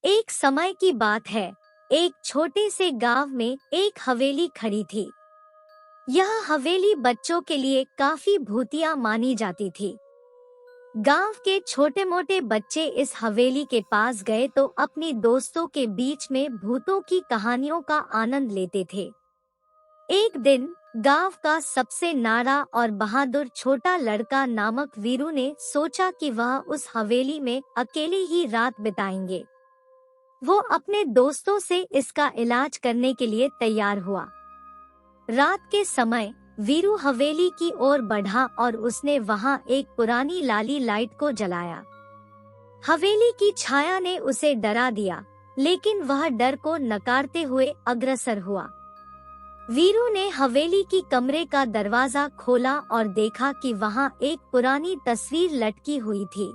एक समय की बात है। एक छोटे से गांव में एक हवेली खड़ी थी। यह हवेली बच्चों के लिए काफी भूतिया मानी जाती थी। गांव के छोटे मोटे बच्चे इस हवेली के पास गए तो अपनी दोस्तों के बीच में भूतों की कहानियों का आनंद लेते थे। एक दिन गांव का सबसे नाड़ा और बहादुर छोटा लड़का नामक वीरू ने सोचा कि वह उस हवेली में अकेले ही रात बिताएंगे। वो अपने दोस्तों से इसका इलाज करने के लिए तैयार हुआ। रात के समय वीरू हवेली की ओर बढ़ा और उसने वहां एक पुरानी लाली लाइट को जलाया। हवेली की छाया ने उसे डरा दिया, लेकिन वह डर को नकारते हुए अग्रसर हुआ। वीरू ने हवेली की कमरे का दरवाजा खोला और देखा कि वहां एक पुरानी तस्वीर लटकी हुई थी।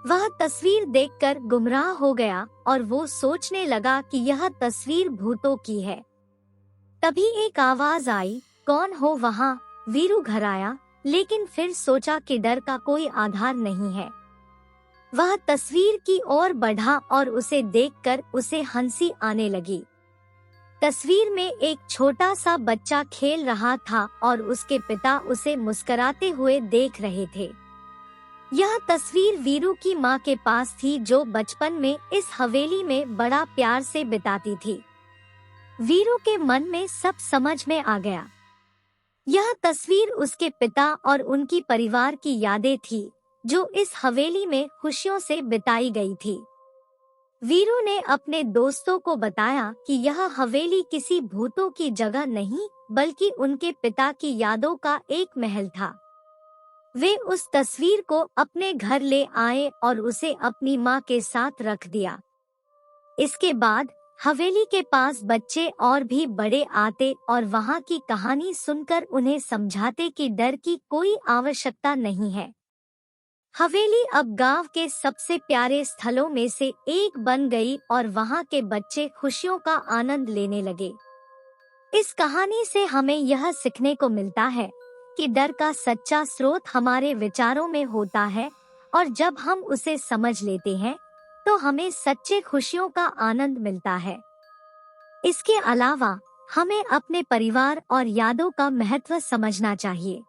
वह तस्वीर देखकर गुमराह हो गया और वो सोचने लगा कि यह तस्वीर भूतों की है। तभी एक आवाज आई, कौन हो वहाँ? वीरू घर आया, लेकिन फिर सोचा कि डर का कोई आधार नहीं है। वह तस्वीर की ओर बढ़ा और उसे देखकर उसे हंसी आने लगी। तस्वीर में एक छोटा सा बच्चा खेल रहा था और उसके पिता उसे मुस्कुराते हुए देख रहे थे। यह तस्वीर वीरू की माँ के पास थी, जो बचपन में इस हवेली में बड़ा प्यार से बिताती थी। वीरू के मन में सब समझ में आ गया। यह तस्वीर उसके पिता और उनकी परिवार की यादें थी, जो इस हवेली में खुशियों से बिताई गई थी। वीरू ने अपने दोस्तों को बताया कि यह हवेली किसी भूतों की जगह नहीं, बल्कि उनके पिता की यादों का एक महल था। वे उस तस्वीर को अपने घर ले आए और उसे अपनी माँ के साथ रख दिया। इसके बाद हवेली के पास बच्चे और भी बड़े आते और वहाँ की कहानी सुनकर उन्हें समझाते कि डर की कोई आवश्यकता नहीं है। हवेली अब गांव के सबसे प्यारे स्थलों में से एक बन गई और वहाँ के बच्चे खुशियों का आनंद लेने लगे। इस कहानी से हमें यह सीखने को मिलता है कि डर का सच्चा स्रोत हमारे विचारों में होता है, और जब हम उसे समझ लेते हैं तो हमें सच्चे खुशियों का आनंद मिलता है। इसके अलावा हमें अपने परिवार और यादों का महत्व समझना चाहिए।